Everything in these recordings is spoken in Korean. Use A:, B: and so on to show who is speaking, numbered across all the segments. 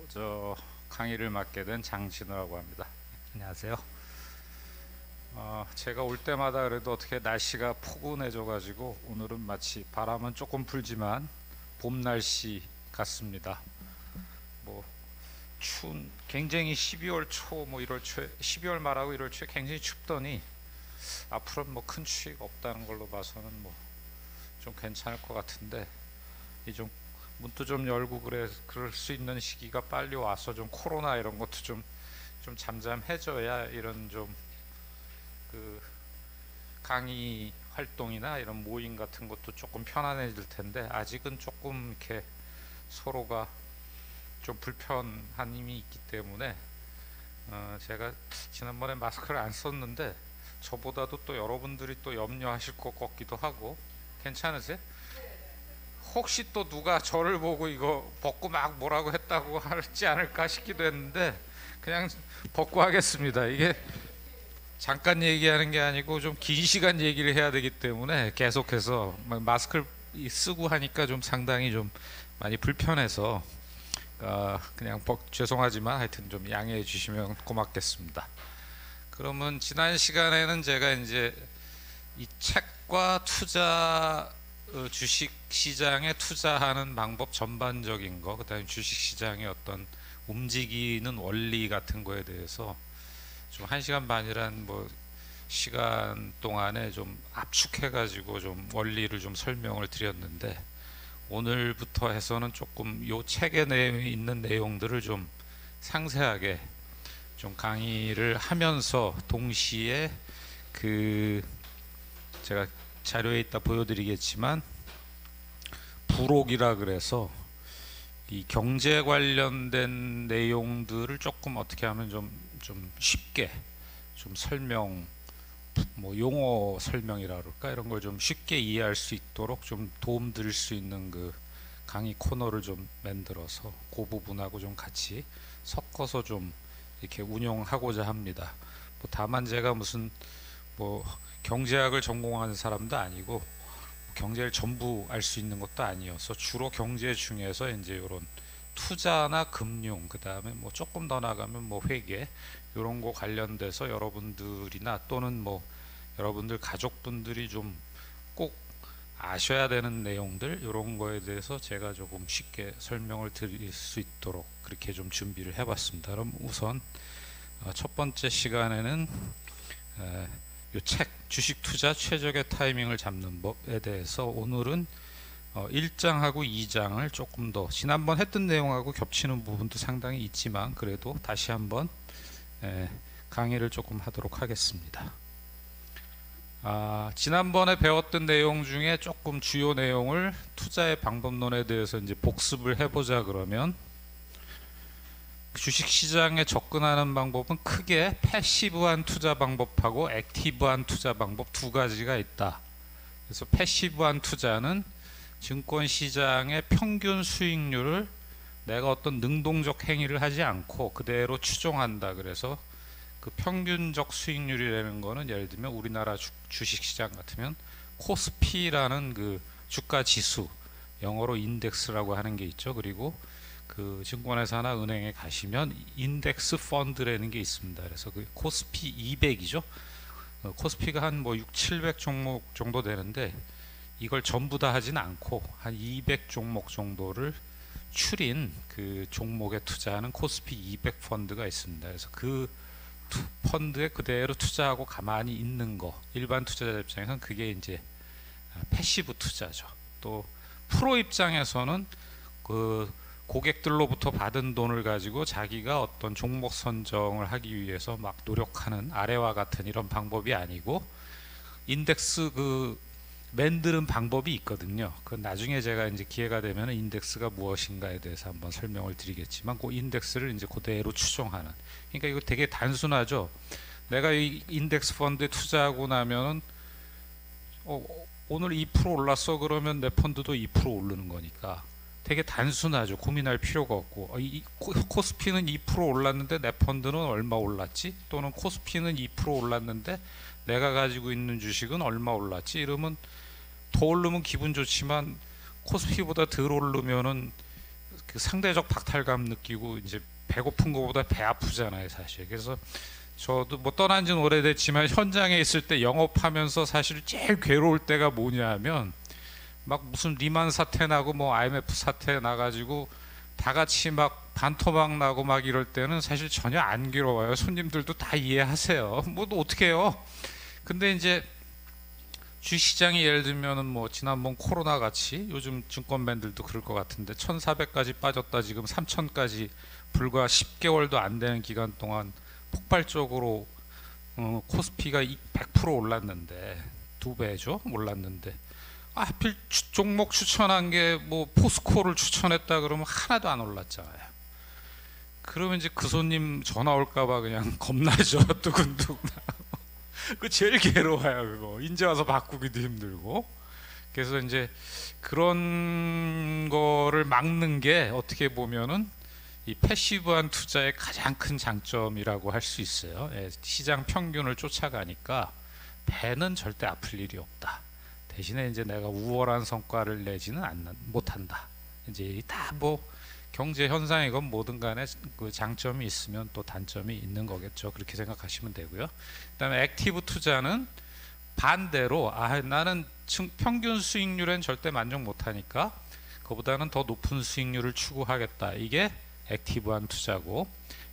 A: 저 강의를 맡게 된 장진우라고 합니다. 안녕하세요. 제가 올 때마다 그래도 어떻게 날씨가 포근해져가지고 오늘은 마치 바람은 조금 불지만 봄 날씨 같습니다. 뭐 추운 굉장히 12월 초 뭐 1월 초에 12월 말하고 1월 초에 굉장히 춥더니 앞으로는 뭐 큰 추위가 없다는 걸로 봐서는 뭐 좀 괜찮을 것 같은데 이 좀 문도 좀 열고 그럴 수 있는 시기가 빨리 와서 좀 코로나 이런 것도 좀 잠잠해져야 이런 좀 그 강의 활동이나 이런 모임 같은 것도 조금 편안해질 텐데 아직은 조금 이렇게 서로가 좀 불편한 힘이 있기 때문에 제가 지난번에 마스크를 안 썼는데 저보다도 또 여러분들이 또 염려하실 것 같기도 하고 괜찮으세요? 혹시 또 누가 저를 보고 이거 벗고 막 뭐라고 했다고 하지 않을까 싶기도 했는데 그냥 벗고 하겠습니다. 이게 잠깐 얘기하는 게 아니고 좀 긴 시간 얘기를 해야 되기 때문에 계속해서 마스크를 쓰고 하니까 좀 상당히 좀 많이 불편해서 그냥 죄송하지만 하여튼 좀 양해해 주시면 고맙겠습니다. 그러면 지난 시간에는 제가 이제 이 책과 투자 주식 시장에 투자하는 방법 전반적인 거, 그다음에 주식 시장의 어떤 움직이는 원리 같은 거에 대해서 좀 1시간 반이란 뭐 시간 동안에 좀 압축해가지고 좀 원리를 좀 설명을 드렸는데 오늘부터 해서는 조금 요 책에 있는 내용들을 좀 상세하게 좀 강의를 하면서 동시에 그 제가 자료에 있다 보여드리겠지만 부록이라 그래서 이 경제 관련된 내용들을 조금 어떻게 하면 좀 쉽게 좀 설명 뭐 용어 설명이라 그럴까 이런 걸 좀 쉽게 이해할 수 있도록 좀 도움 드릴 수 있는 그 강의 코너를 좀 만들어서 그 부분하고 좀 같이 섞어서 좀 이렇게 운영하고자 합니다. 뭐 다만 제가 무슨 뭐 경제학을 전공하는 사람도 아니고 경제를 전부 알 수 있는 것도 아니어서 주로 경제 중에서 이제 이런 투자나 금융 그 다음에 뭐 조금 더 나가면 뭐 회계 이런 거 관련돼서 여러분들이나 또는 뭐 여러분들 가족분들이 좀 꼭 아셔야 되는 내용들 이런 거에 대해서 제가 조금 쉽게 설명을 드릴 수 있도록 그렇게 좀 준비를 해봤습니다. 그럼 우선 첫 번째 시간에는 이 책 주식 투자 최적의 타이밍을 잡는 법에 대해서 오늘은 1장하고 2장을 조금 더 지난번 했던 내용하고 겹치는 부분도 상당히 있지만 그래도 다시 한번 강의를 조금 하도록 하겠습니다. 지난번에 배웠던 내용 중에 조금 주요 내용을 투자의 방법론에 대해서 이제 복습을 해보자 그러면 주식시장에 접근하는 방법은 크게 패시브한 투자 방법하고 액티브한 투자 방법 두 가지가 있다. 그래서 패시브한 투자는 증권시장의 평균 수익률을 내가 어떤 능동적 행위를 하지 않고 그대로 추종한다. 그래서 그 평균적 수익률이라는 거는 예를 들면 우리나라 주식시장 같으면 코스피라는 그 주가 지수, 영어로 인덱스라고 하는 게 있죠. 그리고 그 증권회사나 은행에 가시면 인덱스 펀드라는 게 있습니다. 그래서 그 코스피 200이죠. 코스피가 한 뭐 6, 700 종목 정도 되는데 이걸 전부 다 하진 않고 한 200 종목 정도를 추린 그 종목에 투자하는 코스피 200 펀드가 있습니다. 그래서 그 펀드에 그대로 투자하고 가만히 있는 거 일반 투자자 입장에서는 그게 이제 패시브 투자죠. 또 프로 입장에서는 그 고객들로부터 받은 돈을 가지고 자기가 어떤 종목 선정을 하기 위해서 막 노력하는 아래와 같은 이런 방법이 아니고 인덱스 그 만드는 방법이 있거든요. 그 나중에 제가 이제 기회가 되면 인덱스가 무엇인가에 대해서 한번 설명을 드리겠지만 그 인덱스를 이제 그대로 추종하는. 그러니까 이거 되게 단순하죠. 내가 이 인덱스 펀드에 투자하고 나면은 오늘 2% 올랐어 그러면 내 펀드도 2% 오르는 거니까 되게 단순하죠. 고민할 필요가 없고 코스피는 2% 올랐는데 내 펀드는 얼마 올랐지? 또는 코스피는 2% 올랐는데 내가 가지고 있는 주식은 얼마 올랐지? 이러면 더 오르면 기분 좋지만 코스피보다 덜 오르면은 그 상대적 박탈감 느끼고 이제 배고픈 것보다 배 아프잖아요, 사실. 그래서 저도 뭐 떠난 지는 오래됐지만 현장에 있을 때 영업하면서 사실 제일 괴로울 때가 뭐냐 하면 막 무슨 리만 사태 나고 뭐 IMF 사태 나가지고 다 같이 막 반토막 나고 막 이럴 때는 사실 전혀 안 괴로워요. 손님들도 다 이해하세요. 뭐 또 어떻게 해요. 근데 이제 주시장이 예를 들면은 뭐 지난번 코로나 같이 요즘 증권맨들도 그럴 것 같은데 1400까지 빠졌다 지금 3000까지 불과 10개월도 안 되는 기간 동안 폭발적으로 코스피가 100% 올랐는데 2배죠 올랐는데 하필 종목 추천한 게 뭐 포스코를 추천했다 그러면 하나도 안 올랐잖아요. 그러면 이제 그 손님 전화 올까봐 그냥 겁나죠. 두근두근. 그 제일 괴로워요. 그거 이제 와서 바꾸기도 힘들고. 그래서 이제 그런 거를 막는 게 어떻게 보면은 이 패시브한 투자의 가장 큰 장점이라고 할 수 있어요. 예, 시장 평균을 쫓아가니까 배는 절대 아플 일이 없다. 대신에 이제 내가 우월한 성과를 내지는 못한다. 이제 다 뭐 경제 현상이건 뭐든 간에 그 장점이 있으면 또 단점이 있는 거겠죠. 그렇게 생각하시면 되고요. 그다음에 액티브 투자는 반대로 나는 평균 수익률엔 절대 만족 못하니까 그보다는 더 높은 수익률을 추구하겠다. 이게 액티브한 투자고,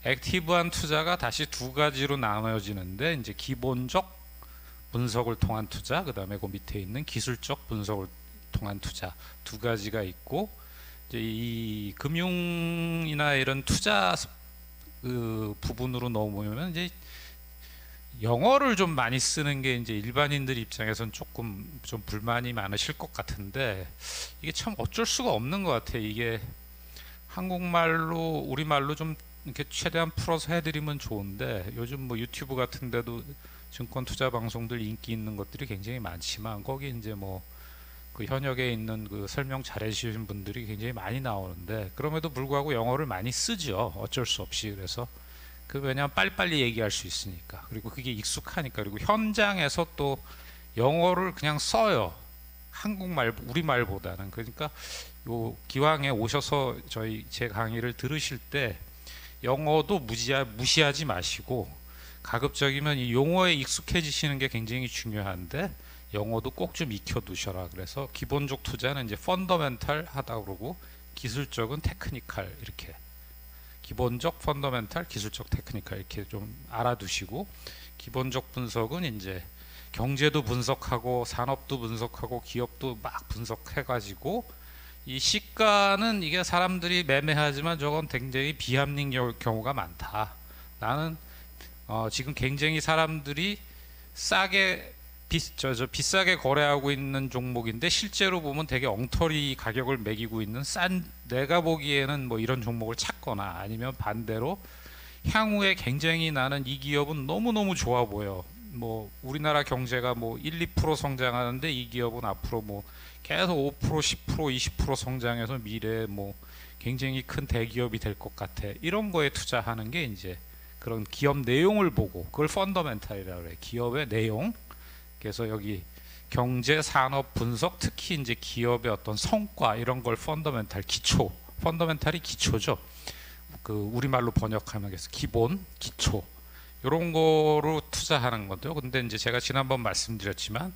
A: 액티브한 투자가 다시 두 가지로 나눠지는데 이제 기본적 분석을 통한 투자, 그 다음에 그 밑에 있는 기술적 분석을 통한 투자 두 가지가 있고, 이제 이 금융이나 이런 투자 그 부분으로 넘어오면 이제 영어를 좀 많이 쓰는 게 이제 일반인들 입장에선 조금 좀 불만이 많으실 것 같은데 이게 참 어쩔 수가 없는 것 같아요. 이게 한국말로 우리말로 좀 이렇게 최대한 풀어서 해드리면 좋은데 요즘 뭐 유튜브 같은 데도 증권 투자 방송들 인기 있는 것들이 굉장히 많지만 거기 이제 뭐 그 현역에 있는 그 설명 잘 해주신 분들이 굉장히 많이 나오는데 그럼에도 불구하고 영어를 많이 쓰죠. 어쩔 수 없이. 그래서 그 왜냐하면 빨리빨리 얘기할 수 있으니까, 그리고 그게 익숙하니까, 그리고 현장에서 또 영어를 그냥 써요. 한국말 우리말보다는. 그러니까 요 기왕에 오셔서 제 강의를 들으실 때 영어도 무시하지 마시고 가급적이면 이 용어에 익숙해지시는 게 굉장히 중요한데 영어도 꼭 좀 익혀 두셔라. 그래서 기본적 투자는 이제 펀더멘탈 하다 그러고 기술적은 테크니컬, 이렇게 기본적 펀더멘탈, 기술적 테크니컬 이렇게 좀 알아두시고, 기본적 분석은 이제 경제도 분석하고 산업도 분석하고 기업도 막 분석해 가지고 이 시가는 이게 사람들이 매매하지만 저건 굉장히 비합리인 경우가 많다. 나는 지금 굉장히 사람들이 싸게 비싸게 거래하고 있는 종목인데 실제로 보면 되게 엉터리 가격을 매기고 있는 내가 보기에는 뭐 이런 종목을 찾거나, 아니면 반대로 향후에 굉장히 나는 이 기업은 너무너무 좋아 보여. 뭐 우리나라 경제가 뭐 1, 2% 성장하는데 이 기업은 앞으로 뭐 계속 5%, 10%, 20% 성장해서 미래에 뭐 굉장히 큰 대기업이 될 것 같아. 이런 거에 투자하는 게 이제 그런 기업 내용을 보고, 그걸 펀더멘탈이라고 그래. 기업의 내용. 그래서 여기 경제 산업 분석, 특히 이제 기업의 어떤 성과 이런 걸 펀더멘탈, 기초. 펀더멘탈이 기초죠. 그 우리말로 번역하면 그래서 기본, 기초. 이런 거로 투자하는 건데요. 근데 이제 제가 지난번 말씀드렸지만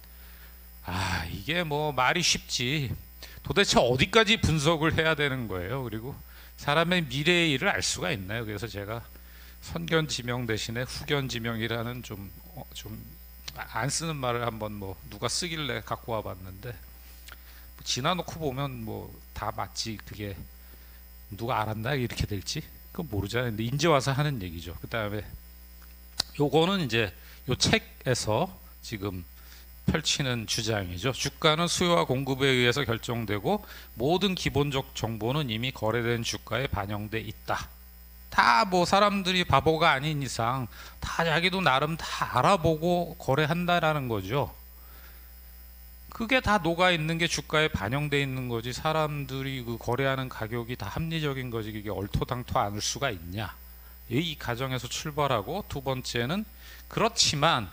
A: 이게 뭐 말이 쉽지 도대체 어디까지 분석을 해야 되는 거예요. 그리고 사람의 미래의 일을 알 수가 있나요? 그래서 제가 선견지명 대신에 후견지명이라는 좀 안 쓰는 말을 한번 뭐 누가 쓰길래 갖고 와봤는데, 지나놓고 보면 뭐 다 맞지, 그게 누가 알았나 이렇게 될지 그건 모르잖아요. 근데 이제 와서 하는 얘기죠. 그 다음에 요거는 이제 요 책에서 지금 펼치는 주장이죠. 주가는 수요와 공급에 의해서 결정되고 모든 기본적 정보는 이미 거래된 주가에 반영돼 있다. 다 뭐 사람들이 바보가 아닌 이상 다 자기도 나름 다 알아보고 거래한다라는 거죠. 그게 다 녹아 있는 게 주가에 반영돼 있는 거지, 사람들이 그 거래하는 가격이 다 합리적인 거지 그게 얼토당토 않을 수가 있냐, 이 가정에서 출발하고, 두 번째는 그렇지만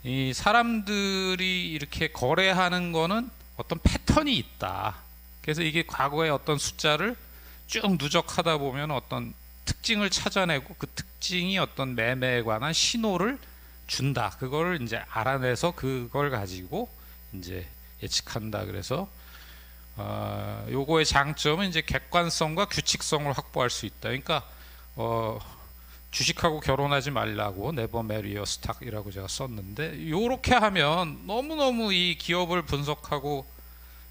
A: 이 사람들이 이렇게 거래하는 거는 어떤 패턴이 있다. 그래서 이게 과거에 어떤 숫자를 쭉 누적하다 보면 어떤 특징을 찾아내고 그 특징이 어떤 매매에 관한 신호를 준다. 그걸 이제 알아내서 그걸 가지고 이제 예측한다. 그래서 요거의 장점은 이제 객관성과 규칙성을 확보할 수 있다. 그러니까 주식하고 결혼하지 말라고 네버 메리어 스탁이라고 제가 썼는데, 요렇게 하면 너무너무 이 기업을 분석하고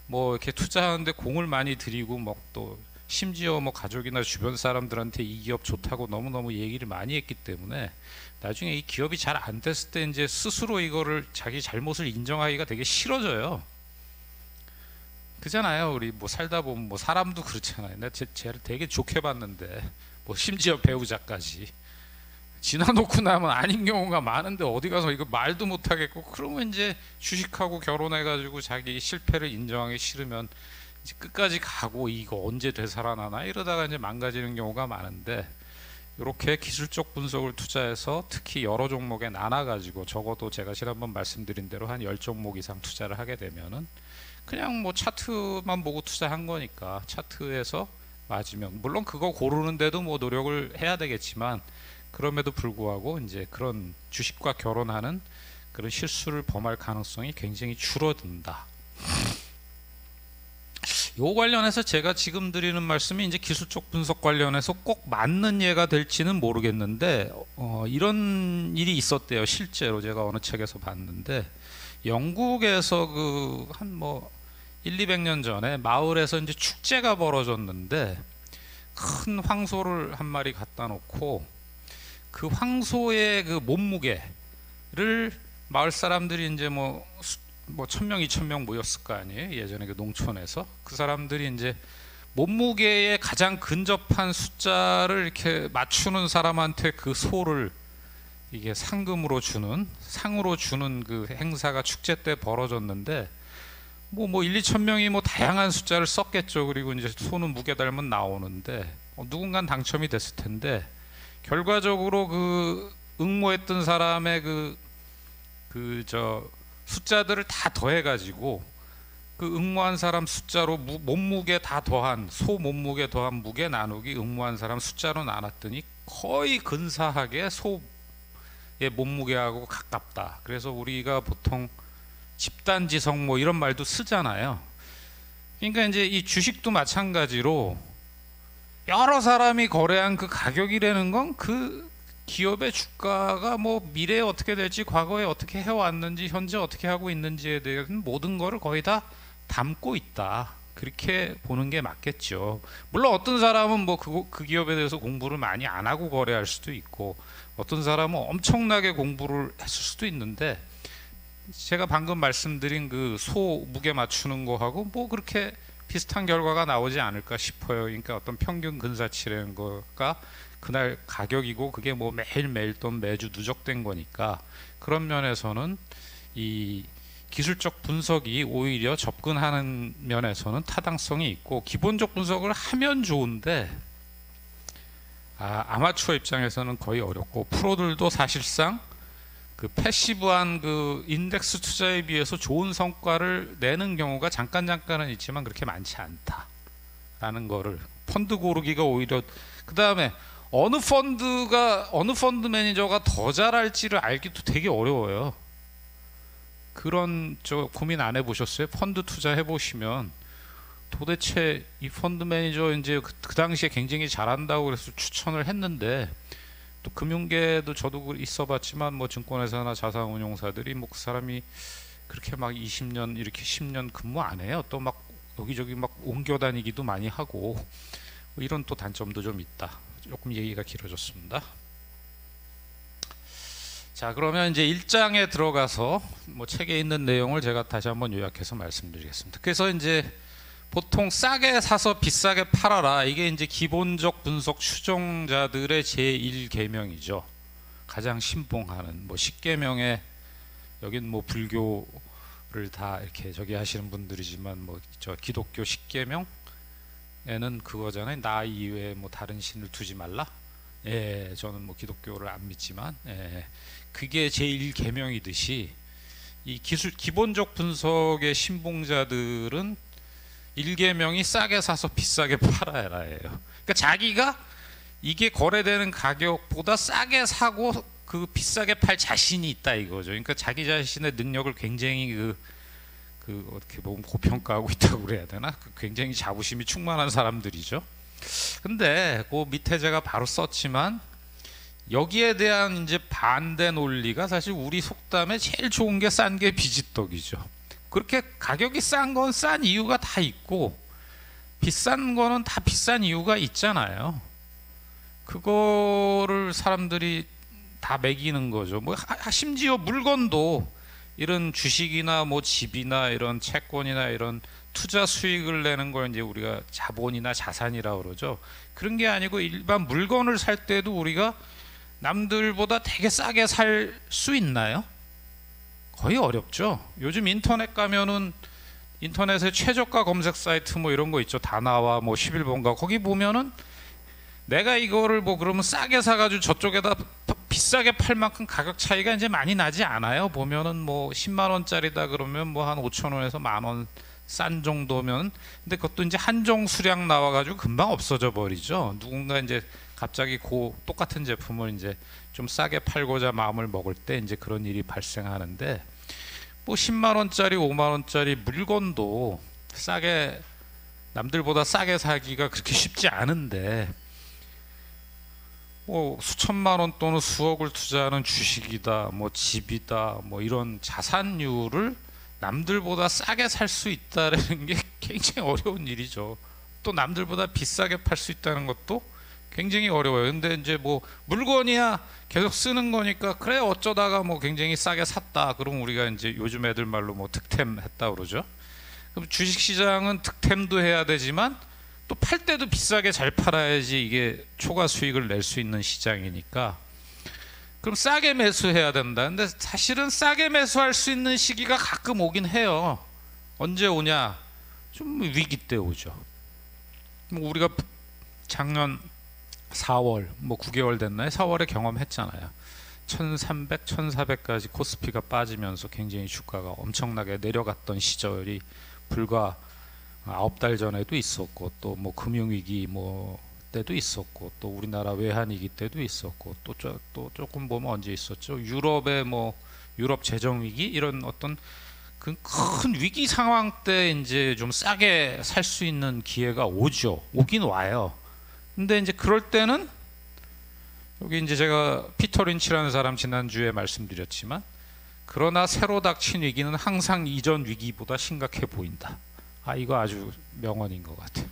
A: 뭐 이렇게 투자하는데 공을 많이 들이고 뭐 또 심지어 뭐 가족이나 주변 사람들한테 이 기업 좋다고 너무너무 얘기를 많이 했기 때문에 나중에 이 기업이 잘 안 됐을 때 이제 스스로 이거를 자기 잘못을 인정하기가 되게 싫어져요. 그잖아요. 우리 뭐 살다 보면 뭐 사람도 그렇잖아요. 나 쟤를 되게 좋게 봤는데 뭐 심지어 배우자까지 지나놓고 나면 아닌 경우가 많은데 어디 가서 이거 말도 못하겠고, 그러면 이제 주식하고 결혼해가지고 자기 실패를 인정하기 싫으면 이제 끝까지 가고 이거 언제 되살아나나 이러다가 이제 망가지는 경우가 많은데, 이렇게 기술적 분석을 투자해서 특히 여러 종목에 나눠가지고 적어도 제가 지난번 말씀드린 대로 한 10종목 이상 투자를 하게 되면은 그냥 뭐 차트만 보고 투자한 거니까 차트에서 맞으면, 물론 그거 고르는데도 뭐 노력을 해야 되겠지만 그럼에도 불구하고 이제 그런 주식과 결혼하는 그런 실수를 범할 가능성이 굉장히 줄어든다. 요 관련해서 제가 지금 드리는 말씀이 이제 기술적 분석 관련해서 꼭 맞는 예가 될지는 모르겠는데 이런 일이 있었대요. 실제로 제가 어느 책에서 봤는데, 영국에서 그 한 뭐 1, 200년 전에 마을에서 이제 축제가 벌어졌는데 큰 황소를 한 마리 갖다 놓고 그 황소의 그 몸무게를 마을 사람들이 이제 뭐 1000명, 2000명 모였을 거 아니에요. 예전에 그 농촌에서 그 사람들이 이제 몸무게에 가장 근접한 숫자를 이렇게 맞추는 사람한테 그 소를 이게 상금으로 주는, 상으로 주는 그 행사가 축제 때 벌어졌는데 뭐 1, 2천 명이 뭐 다양한 숫자를 썼겠죠. 그리고 이제 소는 무게 달면 나오는데 누군간 당첨이 됐을 텐데, 결과적으로 그 응모했던 사람의 숫자들을 다 더해가지고 그 응모한 사람 숫자로 몸무게 다 더한, 소 몸무게 더한 무게 나누기 응모한 사람 숫자로 나눴더니 거의 근사하게 소의 몸무게하고 가깝다. 그래서 우리가 보통 집단지성 뭐 이런 말도 쓰잖아요. 그러니까 이제 이 주식도 마찬가지로 여러 사람이 거래한 그 가격이라는 건 그 기업의 주가가 뭐 미래에 어떻게 될지, 과거에 어떻게 해왔는지, 현재 어떻게 하고 있는지에 대한 모든 거를 거의 다 담고 있다. 그렇게 보는 게 맞겠죠. 물론 어떤 사람은 뭐 그 기업에 대해서 공부를 많이 안 하고 거래할 수도 있고, 어떤 사람은 엄청나게 공부를 했을 수도 있는데, 제가 방금 말씀드린 그 소 무게 맞추는 거하고 뭐 그렇게 비슷한 결과가 나오지 않을까 싶어요. 그러니까 어떤 평균 근사치라는 거가 그날 가격이고 그게 뭐 매일매일 또는 매주 누적된 거니까, 그런 면에서는 이 기술적 분석이 오히려 접근하는 면에서는 타당성이 있고, 기본적 분석을 하면 좋은데 아마추어 입장에서는 거의 어렵고, 프로들도 사실상 그 패시브한 그 인덱스 투자에 비해서 좋은 성과를 내는 경우가 잠깐은 있지만 그렇게 많지 않다라는 거를, 펀드 고르기가 오히려, 그 다음에 어느 펀드 매니저가 더 잘할지를 알기도 되게 어려워요. 그런 고민 안 해보셨어요? 펀드 투자 해보시면 도대체 이 펀드 매니저 이제 그 당시에 굉장히 잘한다고 그래서 추천을 했는데, 또 금융계도 저도 있어봤지만 뭐 증권회사나 자산운용사들이 뭐 그 사람이 그렇게 막 20년 이렇게 10년 근무 안 해요. 또 막 여기저기 막 옮겨 다니기도 많이 하고, 뭐 이런 또 단점도 좀 있다. 조금 얘기가 길어졌습니다. 자, 그러면 이제 1장에 들어가서 뭐 책에 있는 내용을 제가 다시 한번 요약해서 말씀드리겠습니다. 그래서 이제 보통 싸게 사서 비싸게 팔아라, 이게 이제 기본적 분석 추종자들의 제1계명이죠. 가장 신봉하는 뭐 10계명에, 여긴 뭐 불교를 다 이렇게 저기 하시는 분들이지만 뭐 저 기독교 10계명에는 그거잖아요. 나 이외에 뭐 다른 신을 두지 말라. 예, 저는 뭐 기독교를 안 믿지만, 예, 그게 제1계명이듯이 이 기본적 분석의 신봉자들은 일개명이 싸게 사서 비싸게 팔아라예요. 그러니까 자기가 이게 거래되는 가격보다 싸게 사고 그 비싸게 팔 자신이 있다 이거죠. 그러니까 자기 자신의 능력을 굉장히 어떻게 보면 고평가하고 있다고 그래야 되나? 굉장히 자부심이 충만한 사람들이죠. 근데 그 밑에 제가 바로 썼지만 여기에 대한 이제 반대 논리가 사실 우리 속담에 제일 좋은 게 싼 게 비지떡이죠. 그렇게 가격이 싼 건 싼 이유가 다 있고 비싼 거는 다 비싼 이유가 있잖아요. 그거를 사람들이 다 매기는 거죠. 뭐 심지어 물건도 이런 주식이나 뭐 집이나 이런 채권이나 이런 투자 수익을 내는 걸 이제 우리가 자본이나 자산이라고 그러죠. 그런 게 아니고 일반 물건을 살 때도 우리가 남들보다 되게 싸게 살 수 있나요? 거의 어렵죠. 요즘 인터넷 가면은 인터넷에 최저가 검색 사이트 뭐 이런 거 있죠. 다나와 뭐 11번가 거기 보면은 내가 이거를 뭐 그러면 싸게 사가지고 저쪽에다 비싸게 팔 만큼 가격 차이가 이제 많이 나지 않아요. 보면은 뭐 10만 원짜리다 그러면 뭐 한 5천 원에서 만 원 싼 정도면, 근데 그것도 이제 한정 수량 나와가지고 금방 없어져 버리죠. 누군가 이제 갑자기 똑같은 제품을 이제 좀 싸게 팔고자 마음을 먹을 때 이제 그런 일이 발생하는데, 뭐 10만 원짜리 5만 원짜리 물건도 싸게 남들보다 싸게 사기가 그렇게 쉽지 않은데 뭐 수천만 원 또는 수억을 투자하는 주식이다, 뭐 집이다, 뭐 이런 자산류를 남들보다 싸게 살 수 있다는 게 굉장히 어려운 일이죠. 또 남들보다 비싸게 팔 수 있다는 것도 굉장히 어려워요. 근데 이제 뭐 물건이야 계속 쓰는 거니까 그래 어쩌다가 뭐 굉장히 싸게 샀다. 그럼 우리가 이제 요즘 애들 말로 뭐 득템했다 그러죠. 그럼 주식시장은 득템도 해야 되지만 또 팔 때도 비싸게 잘 팔아야지 이게 초과 수익을 낼 수 있는 시장이니까, 그럼 싸게 매수해야 된다. 근데 사실은 싸게 매수할 수 있는 시기가 가끔 오긴 해요. 언제 오냐? 좀 위기 때 오죠. 뭐 우리가 작년 4월 뭐 9개월 됐나요? 4월에 경험했잖아요. 1300, 1400까지 코스피가 빠지면서 굉장히 주가가 엄청나게 내려갔던 시절이 불과 9달 전에도 있었고, 또 뭐 금융위기 뭐 때도 있었고, 또 우리나라 외환위기 때도 있었고, 또 조금 보면 언제 있었죠? 유럽의 뭐 유럽 재정위기 이런 어떤 그 큰 위기 상황 때 이제 좀 싸게 살 수 있는 기회가 오긴 와요. 근데 이제 그럴 때는 여기 이제 제가 피터 린치라는 사람 지난주에 말씀드렸지만, 그러나 새로 닥친 위기는 항상 이전 위기보다 심각해 보인다. 이거 아주 명언인 것 같아.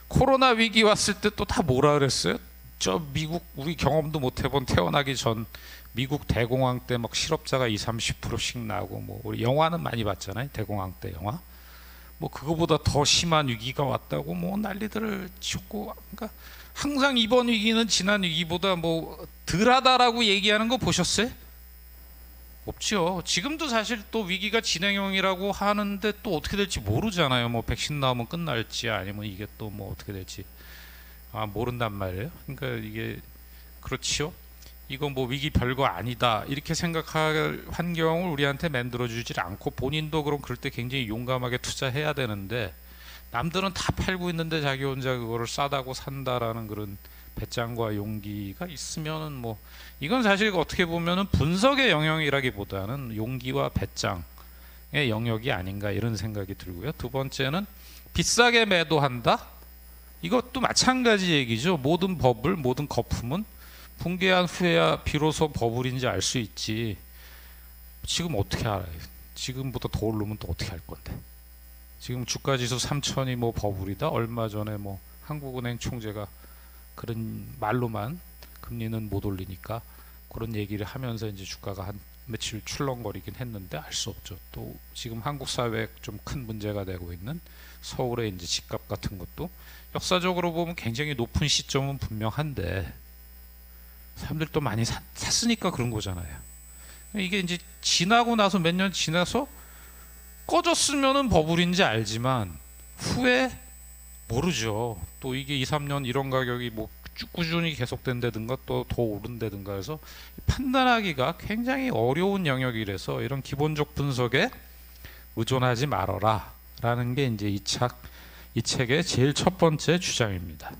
A: 코로나 위기 왔을 때 또 다 뭐라 그랬어요? 저 미국 우리 경험도 못 해본 태어나기 전 미국 대공황 때 막 실업자가 20-30%씩 나고, 뭐 우리 영화는 많이 봤잖아요. 대공황 때 영화. 뭐 그거보다 더 심한 위기가 왔다고 뭐 난리들을 치고, 그러니까 항상 이번 위기는 지난 위기보다 뭐 덜하다라고 얘기하는 거 보셨어요? 없죠. 지금도 사실 또 위기가 진행형이라고 하는데 또 어떻게 될지 모르잖아요. 뭐 백신 나오면 끝날지 아니면 이게 또 뭐 어떻게 될지 모른단 말이에요. 그러니까 이게 그렇지요. 이거 뭐 위기 별거 아니다 이렇게 생각할 환경을 우리한테 만들어주질 않고, 본인도 그럼 그럴 때 굉장히 용감하게 투자해야 되는데, 남들은 다 팔고 있는데 자기 혼자 그거를 싸다고 산다라는 그런 배짱과 용기가 있으면은 뭐 이건 사실 어떻게 보면은 분석의 영역이라기보다는 용기와 배짱의 영역이 아닌가 이런 생각이 들고요. 두 번째는 비싸게 매도한다. 이것도 마찬가지 얘기죠. 모든 버블, 모든 거품은 붕괴한 후에야 비로소 버블인지 알 수 있지. 지금 어떻게 알아요? 지금보다 더 오르면 또 어떻게 할 건데? 지금 주가지수 3000이 뭐 버블이다. 얼마 전에 뭐 한국은행 총재가 그런 말로만 금리는 못 올리니까 그런 얘기를 하면서 이제 주가가 한 며칠 출렁거리긴 했는데 알 수 없죠. 또 지금 한국 사회에 좀 큰 문제가 되고 있는 서울의 이제 집값 같은 것도 역사적으로 보면 굉장히 높은 시점은 분명한데 사람들 또 많이 샀으니까 그런 거잖아요. 이게 이제 지나고 나서 몇 년 지나서 꺼졌으면은 버블인지 알지만 후에 모르죠. 또 이게 2-3년 이런 가격이 뭐 꾸준히 계속된다든가 또 더 오른다든가 해서 판단하기가 굉장히 어려운 영역이라서 이런 기본적 분석에 의존하지 말아라 라는 게 이제 이 책 이 책의 제일 첫 번째 주장입니다.